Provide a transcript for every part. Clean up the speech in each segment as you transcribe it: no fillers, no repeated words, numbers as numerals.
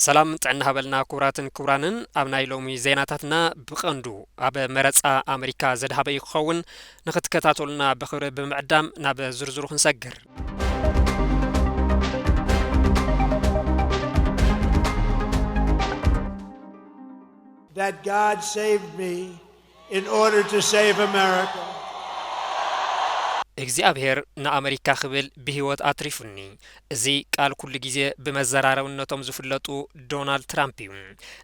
سلام ጥዕና ሃበልና ክቡራትን ክቡራንን ኣብ ናይ ሎሚ ዜናታትና ብቐንዱ ኣብ መረጻ ኣሜሪካ ዘድሃበ ይኸውን ንኽትከታተሉና ብኽብሪ ብምዕዳም ናብ ዝርዝሩ ክንሰግር That God saved me in order to save America. እግዚአብሔር ንአሜሪካ ክብል ብህይወት አትሪፉኒ እዚ ቃል ኩሉ ጊዜ በመዘራረብነቶም ዝፍለጡ ዶናልድ ትራምፕ እዩ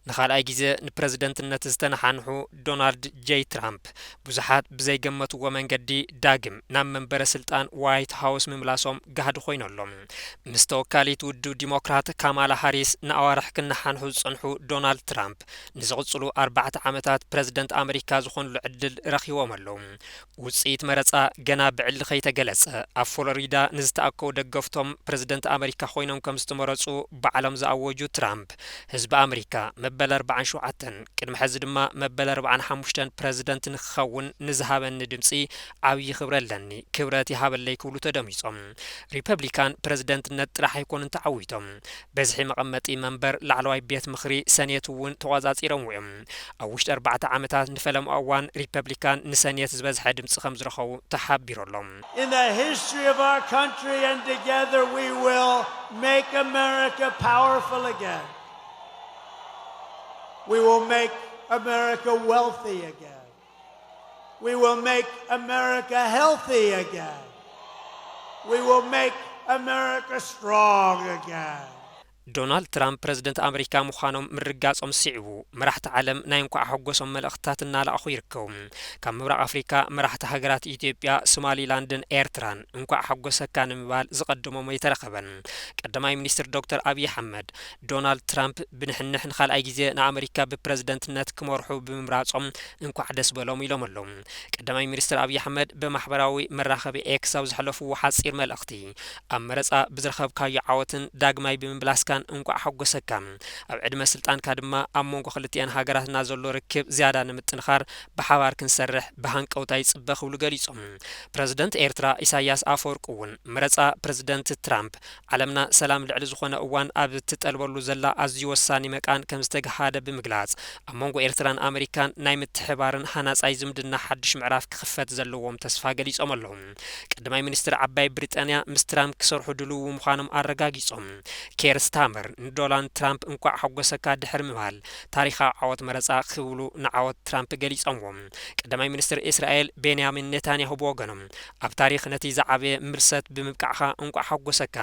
ንኻልኣይ ጊዜ ንፕሬዝደንትነት ዝተነሓንሑ ዶናልድ ጄ ትራምፕ ብዙሓት ብዘይገመትዎ መንገዲ ዳግም ናብ መንበረ ስልጣን ዋይት ሃውስ ምምላሶም ጋህዲ ኮይኖሎም ምስ ተወካሊት ውድብ ዲሞክራት ካማላ ሃሪስ ንኣዋርሕ ክነሓንሑ ዝጸንሑ ዶናልድ ትራምፕ ንዝቕጽሉ 4 ዓመታት ፕሬዝደንት ኣሜሪካ ዝኾኑሉ ዕድል ረኺቦም ኣለዉ ውጽኢት መረጻ ገና ብዕል ከይተገለጸ ኣብ ፍሎሪዳ ንዝተኣከቡ ደገፍቶም ፕሬዝደንት ኣሜሪካ ኮይኖም ከም ዝተመረጹ በዓለም ዝኣወጁ ትራምፕ ህዝቢ ኣሜሪካ መበል 47 ቅድሚ ሕዚ ድማ መበል 45 ፕሬዝደንት ንክኸውን ንዝሃበኒ ድምጺ ዓብዪ ክብረለኒ ክብረት ይሃበለይ ክብሉ ተደሚጾም ሪፐብሊካን ፕሬዝደንትነት ጥራሕ ኣይኮኑን ተዓዊቶም በዝሒ መቐመጢ መንበር ላዕለዋይ ቤት ምኽሪ ሰኔት እውን ተዋጻጺሮም እዮም ኣብ ውሽጢ 4 ዓመታት ንፈለሙ እዋን ሪፐብሊካን ንሰኔት ዝበዝሐ ድምጺ ከም ዝረኸቡ ተሓቢሮሎም In the history of our country, and together we will make America powerful again. We will make America wealthy again. We will make America healthy again. We will make America strong again. ዶናልድ ትራምፕ ፕሬዝደንት ኣሜሪካ ምዃኖም ምርጋጾም ሲዕቡ መራሕቲ ዓለም ናይ እንኳዕ ሓጎሶም መልእኽትታት እናላኣኹ ይርከቡ ካብ ምብራቕ ኣፍሪካ መራሕቲ ሃገራት ኢትዮጵያ ሶማሊላንድን ኤርትራን እንኳዕ ሓጎሰካ ንምባል ዝቐድሞም የተረኸበን ቀዳማይ ሚኒስትር ዶክተር ኣብይ ኣሕመድ ዶናልድ ትራምፕ ብንሕንሕ ንኻልኣይ ጊዜ ንኣሜሪካ ብፕሬዝደንትነት ክመርሑ ብምምራጾም እንኳዕ ደስ በሎም ኢሎም ኣለዉ ቀዳማይ ሚኒስትር ኣብይ ኣሕመድ ብማሕበራዊ መራኸቢ ኤክስ ኣብ ዝሕለፍዎ ሓጺር መልእኽቲ ኣብ መረጻ ብዝረኸብካዮ ዓወትን ዳግማይ ብምብላስካ እንኳዕ ሓጎሰካ ኣብ ዕድመ ስልጣንካ ድማ ኣብ መንጎ ክልቲአን ሃገራትና ዘሎ ርክብ ዝያዳ ንምጥንኻር ብሓባር ክንሰርሕ ብሃንቀውታ ይጽበ ክብሉ ገሊጾም ፕሬዝደንት ኤርትራ ኢሳያስ ኣፈወርቂ እውን መረጻ ፕሬዝደንት ትራምፕ ዓለምና ሰላም ልዕሊ ዝኾነ እዋን ኣብ ትጠልበሉ ዘላ ኣዝዩ ወሳኒ መቃን ከም ዝተገሃደ ብምግላጽ ኣብ መንጎ ኤርትራን ኣሜሪካን ናይ ምትሕባርን ሃናጻይ ዝምድና ሓድሽ ምዕራፍ ክኽፈት ዘለዎም ተስፋ ገሊጾም ኣለዉ ቀዳማይ ሚኒስትር ዓባይ ብሪጣንያ ምስ ትራምፕ ክሰርሑ ድልው ምዃኖም ኣረጋጊጾም ኬር ስታመር ዶናልድ ትራምፕ እንኳዕ ሓጎሰካ ድሕር ምባል ታሪኻዊ ዓወት መረጻ ክብሉ ንዓወት ትራምፕ ገሊጾምዎም ቀዳማይ ሚኒስትር እስራኤል ቤንያሚን ኔታንያሁ ብወገኖም ኣብ ታሪኽ ነቲ ዝዓበየ ምልሰት ብምብቃዕኻ እንኳዕ ሓጎሰካ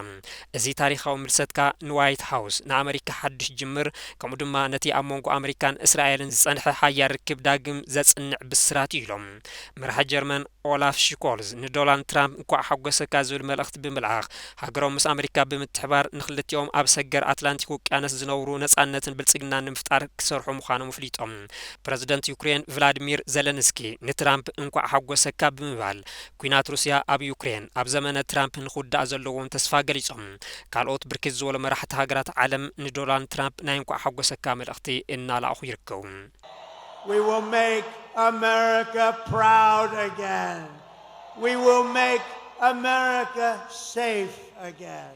እዚ ታሪኻዊ ምልሰትካ ንዋይት ሃውስ ንኣሜሪካ ሓድሽ ጅምር ከምኡ ድማ ነቲ ኣብ መንጎ ኣሜሪካን እስራኤልን ዝጸንሐ ሓያል ርክብ ዳግም ዘጽንዕ ብስራት እዩ ኢሎም መራሒ ጀርመን ኦላፍ ሽኮልዝ ንዶናልድ ትራምፕ እንኳዕ ሓጎሰካ ዝብል መልእኽቲ ብምልኣኽ ሃገሮም ምስ ኣሜሪካ ብምትሕባር ንኽልቲኦም ኣብ ሰገር አትላንቲክ ውቅያኖስ ዝነብሩ ነጻነትን ብልጽግናን ንምፍጣር ክሰርሑ ምዃኖም ፍሊጦም ፕሬዝደንት ዩክሬን ቭላዲሚር ዘለንስኪ ንትራምፕ እንኳዕ ሓጎሰካ ብምባል ኩናት ሩስያ ኣብ ዩክሬን ኣብ ዘመነ ትራምፕ ንኽውዳእ ዘለዎም ተስፋ ገሊጾም ካልኦት ብርክት ዝበሉ መራሕቲ ሃገራት ዓለም ንዶናልድ ትራምፕ ናይ እንኳዕ ሓጎሰካ መልእኽቲ እናላኣኹ ይርከቡ We will make America proud again. We will make America safe again.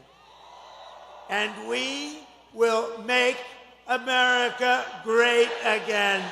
And we will make America great again.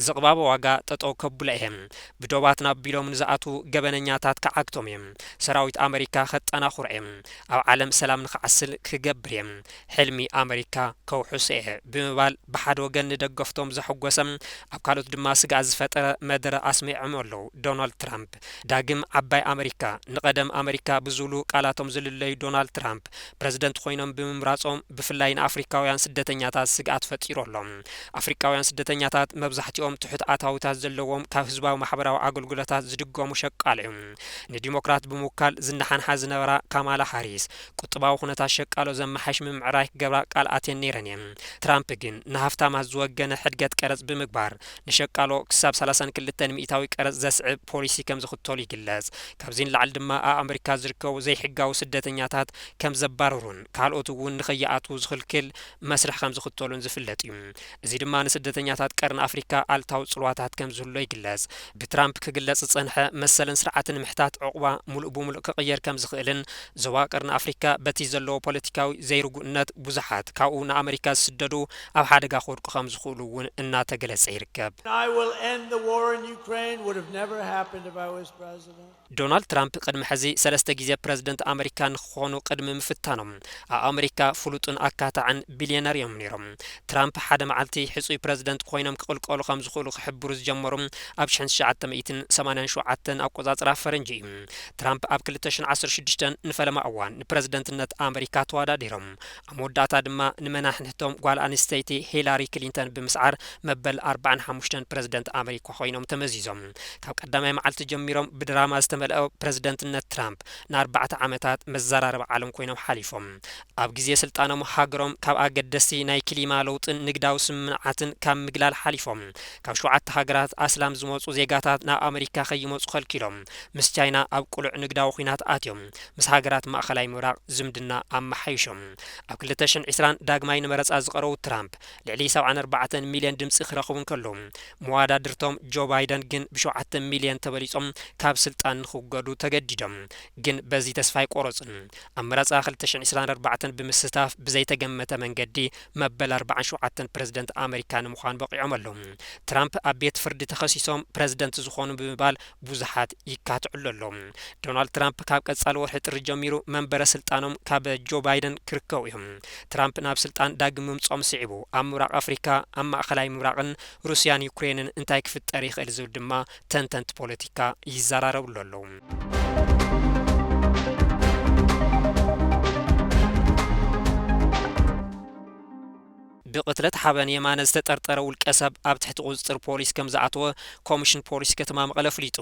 زقباب واقع تطو كبولهم بدوباتنا بيلوم نزعتو جبنانياتات كعكتومهم سراويت أمريكا خط أنا خرعهم أو عالم سلام نخعسل كجبرهم حلمي أمريكا كو حسيه بمبال بحد وجن دقفتهم زحقوسم أبقالو دماسك عز فترة مدر أسمع عملو دونالد ترامب داقم عباي أمريكا نقدم أمريكا بزولو قالاتهم زللي دونالد ترامب بريزيدنت خوينهم بممراتهم بفلاين أفريكاويان سدتنياتات سقات فتيرولهم أفريكاويان سدتنياتات مبزحتيهم تحت أتاوتات زلوهم كهزباو محبراو أقلقلتات زدقومو شقالهم نديمقراط بموكال زنحان حازنورا كامالا هاريس كتباو خونتا شقالو زمحش من معرايك قبرا قال آتين نيرانيم ترامبكين نهافتا ما زوجنا حدقات كرز بمقبار نشقالو كساب سلاسان كلتان مئتاوي كرز زسعب بوليسي كم زخطولي قلاز كابزين لعل دما أمريكا زركو زي حقاو سدتنياتات كم زبارورون كالوتوون نخياتو زخل كل مسرح كم زخطولون زفلتيم زي دما نسدتنياتات كرن أفريكا ኣልታው ጽልዋታት ከም ዝህሉ ይግለጽ ብትራምፕ ክግለጽ ጽንሐ መሰልን ስርዓትን ምሕታት ዕቁባ ሙሉእ ብሙሉእ ክቕየር ከም ዝኽእልን ዘዋቅር ንኣፍሪካ በቲ ዘለዎ ፖለቲካዊ ዘይርጉእነት ብዙሓት ካብኡ ንኣሜሪካ ዝስደዱ ኣብ ሓደጋ ክወድቁ ከም ዝኽእሉ እውን እናተገለጸ ይርከብ ዶናልድ ትራምፕ ቅድሚ ሕዚ 3 ግዜ ፕረዚደንት ኣሜሪካ ንክኾኑ ቅድሚ ምፍታኖም ኣብ ኣሜሪካ ፍሉጥን ኣካታዕን ቢልዮነር እዮም ነይሮም ትራምፕ ሓደ መዓልቲ ሕጹይ ፕረዚደንት ኮይኖም ክቕልቀሉ ከም ዝኽእሉ ክሕብሩ ዝጀመሩ ኣብ 1987 ኣቆጻጽራ ፈረንጂ እዩ ትራምፕ ኣብ 2016 ንፈለማ እዋን ንፕረዚደንትነት ኣሜሪካ ተወዳዲሮም ኣብ መወዳእታ ድማ ንመናሕንሕቶም ጓል ኣንስተይቲ ሂላሪ ክሊንተን ብምስዓር መበል 45 ፕረዚደንት ኣሜሪካ ኮይኖም ተመዚዞም ካብ ቀዳማይ መዓልቲ ጀሚሮም ብድራማ ዝተመልአ ፕረዚደንትነት ትራምፕ ን4 ዓመታት መዘራረብ ዓለም ኮይኖም ሓሊፎም ኣብ ግዜ ስልጣኖም ሃገሮም ካብ ኣገደስቲ ናይ ክሊማ ለውጥን ንግዳዊ ስምምዓትን ካብ ምግላል ሓሊፎም ካብ 7 ሃገራት ኣስላም ዝመጹ ዜጋታት ናብ ኣሜሪካ ከይመጹ ከልኪሎም ምስ ቻይና ኣብ ቁሉዕ ንግዳዊ ኩናት ኣትዮም ምስ ሃገራት ማእኸላይ ምብራቅ ዝምድና ኣመሓይሾም ኣብ 2020 ዳግማይ ንመረጻ ዝቐረቡ ትራምፕ ልዕሊ 74 ሚልዮን ድምፂ ክረኽቡን ከለዉ መዋዳድርቶም ጆ ባይደን ግን ብ7 ሚልዮን ተበሊጾም ካብ ስልጣን ንኽውገዱ ተገዲዶም ግን በዚ ተስፋ ይቆረጽን ኣብ መረጻ 2024 ብምስታፍ ብዘይተገመተ መንገዲ መበል 47 ፕረዚደንት ኣሜሪካ ንምዃን በቂዖም ኣለዉ ትራምፕ ኣብ ቤት ፍርዲ ተኸሲሶም ፕረዚደንት ዝኾኑ ብምባል ብዙሓት ይካትዕሉ ኣለዉ ዶናልድ ትራምፕ ካብ ቀጻሊ ወርሒ ጥሪ ጀሚሩ መንበረ ስልጣኖም ካብ ጆ ባይደን ክርከቡ እዮም ትራምፕ ናብ ስልጣን ዳግም ምምጾም ስዒቡ ኣብ ምብራቅ ኣፍሪካ ኣብ ማእኸላይ ምብራቅን ሩስያን ዩክሬንን እንታይ ክፍጠር ይኽእል ዝብል ድማ ተንተንቲ ፖለቲካ ይዘራረብሉ ኣለዉ بقتلت حبن يمان استطرطر والكسب ኣብ ትሕቲ ቁጥጥር ፖሊስ ከም ዝኣተወ ኮሚሽን ፖሊስ ከተማ መቐለ ፍሊጡ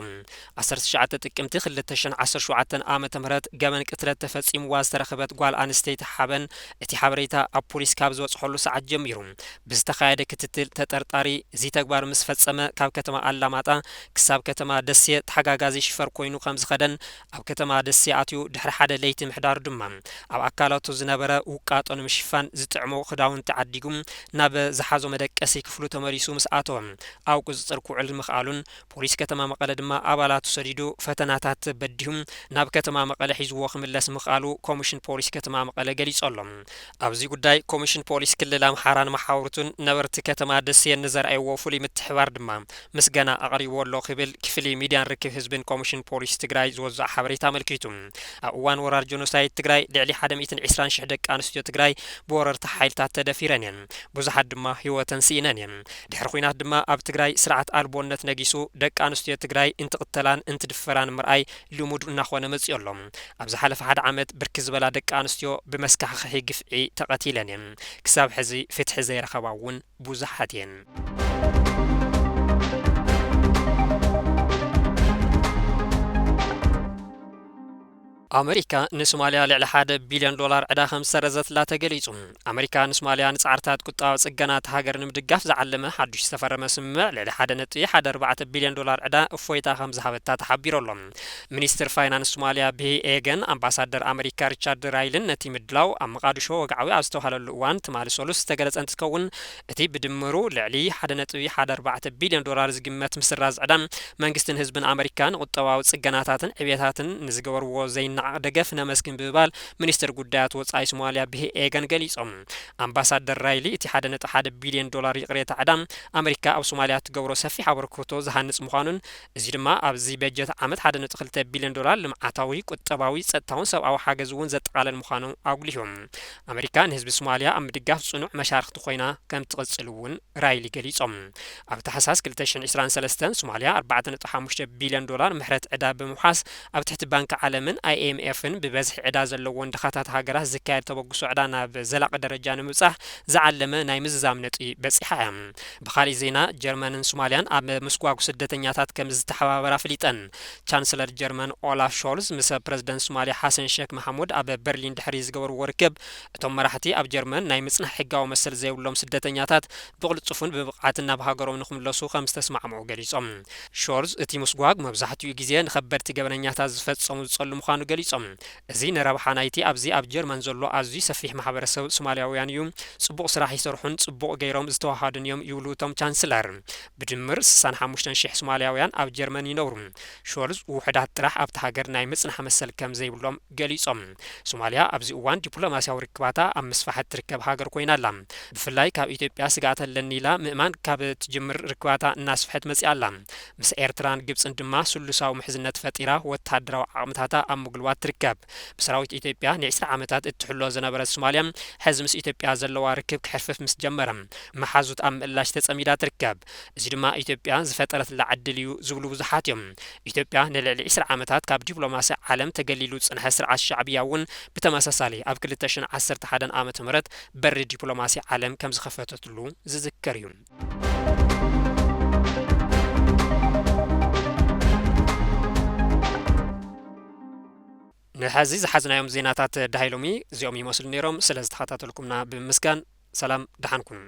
19 ጥቅምቲ 2017 ዓመተ ምህረት ገመን ቅትለት ተፈጺምዋ ዝተረኸበት ጓል ኣንስተይቲ ሓበን እቲ ሓበሬታ ኣብ ፖሊስ ካብ ዝወጽሐሉ ሰዓት ጀሚሩ ብዝተኻየደ ክትትል ተጠርጣሪ እዚ ተግባር ምስ ፈጸመ ካብ ከተማ ኣላማጣ ክሳብ ከተማ ደሴ ተሓጋጋዚ ሽፈር ኮይኑ ከም ዝኸደን ኣብ ከተማ ደሴ ኣትዩ ድሕሪ ሓደ ለይቲ ምሕዳር ድማ ኣብ ኣካላቱ ዝነበረ ውቃጦን ምሽፋን ዝጥዕሞ ክዳውንቲ ዓዲጉም ናብ ዝሓዞ መደቀሲ ክፍሉ ተመሪሱ مسأتهم أو قصر كوعل مخالون بوليس كتما مقالة دما أبالات سريدو فتناتات بديهم ناب كتما مقالة حزب وخم اللس مخالو كوميشن بوليس كتما مقالة جليس ألم أبزي قداي كوميشن بوليس كل لام حران محاورتون نبرت كتما دسي النظر أي وفولي متحوار دما مسجنا أغري والله قبل كفلي ميدان ركب حزبين كوميشن بوليس تجراي وزع حبريتا ملكيتهم أوان ورار جنوسايد تجراي لعلي حدا ميتن عسران شهدك أنستيو تجراي بورر تحايل تدفيرانين بوزحد دما هو تنسينانين دحرخوينات دما أب تجراي سرعة ألبونت نجيسو دك أنستيو تجراي انت قتلان انت دفران مرأي لمود نخوانا مزيولهم أبز حلف حد عمد بركز بلا دك أنستيو بمسكح خيقف عي تقتيلانين كساب حزي فتح زي رخواون بوزحاتين أمريكا نسوماليا لعلى حدا $1 بليون عدا 5 رزت لا تجليسهم أمريكا نسوماليا نتعرتات قطع سجنات هاجر نمدقف زعلمه حدش سفر مسمى لعلى حدا نتي حدا $4 بليون عدا فويتا 5 حبتات حبير لهم منستر فاينانس سوماليا بي ايجن امباسادر أمريكا ريتشارد رايلن نتي مدلاو أم قادشو وقعوي أستوحل اللوان تمال سولوس تجلس أنت تكون اتي بدمرو لعلي حدا نتي حدا $4 بليون زقمت مسراز عدم منجستن حزبن أمريكان قطع سجناتاتن عبياتاتن نزجور وزين دقفنا مسكن ببال منستر قدات وصاي سوماليا به ايغان غليصم امباسادر رايلي اتحاد $1 بليون يقريت عدم امريكا او سوماليا تغورو سفي حبركوتو زهانص مخانون ازي دما ابزي بجت عمت $1.2 بليون لمعاتاوي قطباوي صتاون سباو حاجز ون زتقالن مخانون اغليهم امريكا حزب سوماليا ام دغاف صنوع مشارخ تخوينا كم تقصلون رايلي غليصم اب تحساس 2023 سوماليا $4.5 بليون محرت عدا بمحاس اب تحت بنك عالمين IMFን ببزح عدا زلون دخاتات هاجرات زكاية تبقى سعدانا بزلق درجة نمصح زعلمه ناي مزام نتي بصحام بخالي زينا جرمن سوماليان اب مسكواغ سدتنياتات كم زتحوابرا فليطن چانسلر جرمن اولاف شولز مس بريزيدنت سوماليا حسن شيخ محمود اب برلين دحريز غور وركب اتم مرحتي اب جرمن ناي مصنح حقاو مسل زيولم سدتنياتات بقل صفون ببقعتنا بهاجرو نخملسو خمس تسمعمو غليصم شولز اتي مسكواغ مبزحتو غيزين خبرت جبرنياتات زفصمو صلو مخانو ገሊጾም እዚ ንረብሓ ናይቲ ኣብዚ ኣብ ጀርመን ዘሎ ኣዝዩ ሰፊሕ ማሕበረሰብ ሶማልያውያን እዩ ጽቡቕ ስራሕ ይሰርሑን ጽቡቕ ገይሮም ዝተዋሃዱን እዮም ይብሉ እቶም ቻንስለር ብድምር 65,000 ሶማልያውያን ኣብ ጀርመን ይነብሩ ሾልዝ ውሕዳት ጥራሕ ኣብቲ ሃገር ናይ ምጽናሕ መሰል ከም ዘይብሎም ገሊጾም ሶማልያ ኣብዚ እዋን ዲፕሎማስያዊ ርክባታ ኣብ ምስፋሕት ትርከብ ሃገር ኮይና ኣላ ብፍላይ ካብ ኢትዮጵያ ስጋኣት ኣለኒ ኢላ ምእማን ካብ ትጅምር ርክባታ እናስፍሐት መጽኣ ኣላ ምስ ኤርትራን ግብጽን ድማ ስሉሳዊ ምሕዝነት ፈጢራ ወተሃደራዊ ዓቕምታታ ኣብ ምግልዋት ትርከብ ብሰራዊት ኢትዮጵያ ን20 ዓመታት እትሕሎ ዝነበረት ሶማልያ ሕዚ ምስ ኢትዮጵያ ዘለዋ ርክብ ክሕርፍፍ ምስ ጀመረ መሓዙት ኣብ ምእላሽ ተጸሚዳ ትርከብ እዚ ድማ ኢትዮጵያ ዝፈጠረትላ ዕድል እዩ ዝብሉ ብዙሓት እዮም ኢትዮጵያ ንልዕሊ 20 ዓመታት ካብ ዲፕሎማሲ ዓለም ተገሊሉ ጽንሐ ስርዓት ሻዕብያ እውን ብተመሳሳሊ ኣብ 2011 ዓመተ ምህረት በሪ ዲፕሎማሲ ዓለም ከም ዝኸፈተትሉ ዝዝከር እዩ ንሕዚ ዝሓዝናዮም ዜናታት ዳሃይሎሚ እዚኦም ይመስሉ ነይሮም ስለ ዝተኸታተልኩምና ብምስጋን ሰላም ደሓንኩን